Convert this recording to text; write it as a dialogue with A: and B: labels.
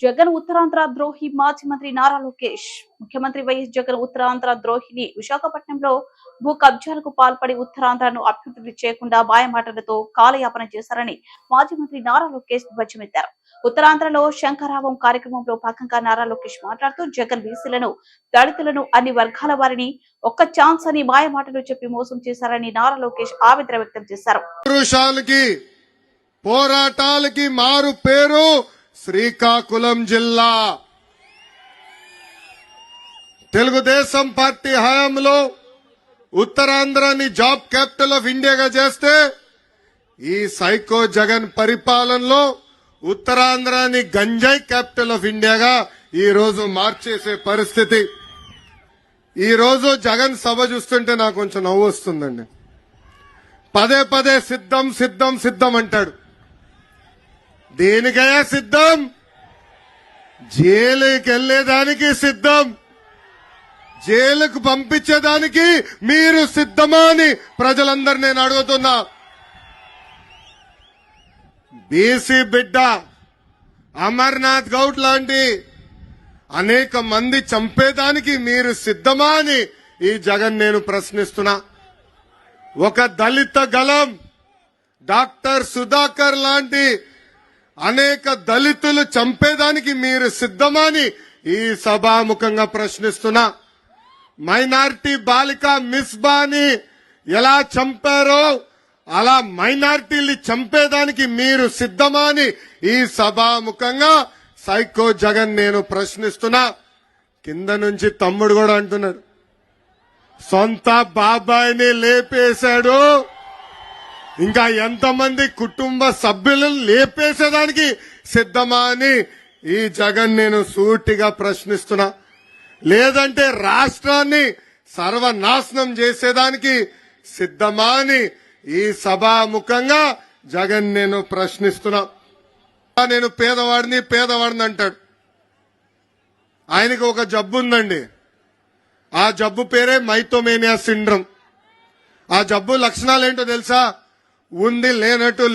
A: జగన్ ఉత్తరాంధ్ర ద్రోహి మాజీ మంత్రి నారా లోకేష్. ముఖ్యమంత్రి వైఎస్ జగన్ ఉత్తరాంధ్ర ద్రోహిని. విశాఖపట్నంలో భూ కబ్జాలకు పాల్పడి ఉత్తరాంధ్రను అభివృద్ధి చేయకుండా మాయమాటలతో కాలయాపన చేశారని మాజీ మంత్రి నారా లోకేష్ ధ్వజమెత్తారు. ఉత్తరాంధ్రలో శంకరావం కార్యక్రమంలో భాగంగా నారా లోకేష్ మాట్లాడుతూ జగన్ బీసీలను, దళితులను, అన్ని వర్గాల వారిని ఒక్క ఛాన్స్ అని మాయమాటలు చెప్పి మోసం చేశారని నారా లోకేష్ ఆవేదన వ్యక్తం చేశారు.
B: పోరాటాలకి మారు పేరు శ్రీకాకుళం జిల్లా. తెలుగుదేశం పార్టీ హయాంలో ఉత్తరాంధ్రాని జాబ్ క్యాపిటల్ ఆఫ్ ఇండియాగా చేస్తే ఈ సైకో జగన్ పరిపాలనలో ఉత్తరాంధ్రాని గంజాయి క్యాపిటల్ ఆఫ్ ఇండియాగా ఈ రోజు మార్చేసే పరిస్థితి. ఈ రోజు జగన్ సభ చూస్తుంటే నాకు కొంచెం నవ్వు వస్తుందండి. పదే పదే సిద్ధం సిద్ధం సిద్ధం అంటాడు. దేనికయ్యా సిద్ధం? జైలుకి వెళ్లేదానికి సిద్ధం, జైలుకు పంపించేదానికి మీరు సిద్ధమా అని ప్రజలందరూ నేను అడుగుతున్నా. బీసీ బిడ్డ అమర్నాథ్ గౌడ్ లాంటి అనేక మంది చంపేదానికి మీరు సిద్ధమా అని ఈ జగన్ నేను ప్రశ్నిస్తున్నా. ఒక దళిత గలం డాక్టర్ సుధాకర్ లాంటి అనేక దళితులు చంపేదానికి మీరు సిద్ధమని ఈ సభాముఖంగా ప్రశ్నిస్తున్నా. మైనారిటీ బాలిక మిస్బాని ఎలా చంపారో అలా మైనారిటీలు చంపేదానికి మీరు సిద్ధమా అని ఈ సభాముఖంగా సైకో జగన్ నేను ప్రశ్నిస్తున్నా. కింద నుంచి తమ్ముడు కూడా అంటున్నాడు, సొంత బాబాయిని లేపేశాడు, ఇంకా ఎంతమంది కుటుంబ సభ్యులను లేపేసేదానికి సిద్ధమా అని ఈ జగన్ నేను సూటిగా ప్రశ్నిస్తున్నా. లేదంటే రాష్ట్రాన్ని సర్వనాశనం చేసేదానికి సిద్ధమా అని ఈ సభాముఖంగా జగన్ నేను ప్రశ్నిస్తున్నా. నేను పేదవాడిని అంటాడు. ఆయనకు ఒక జబ్బు ఉందండి. ఆ జబ్బు పేరే మైథోమేనియా సిండ్రోమ్. ఆ జబ్బు లక్షణాలు ఏంటో తెలుసా? ఉంది లేనట్టు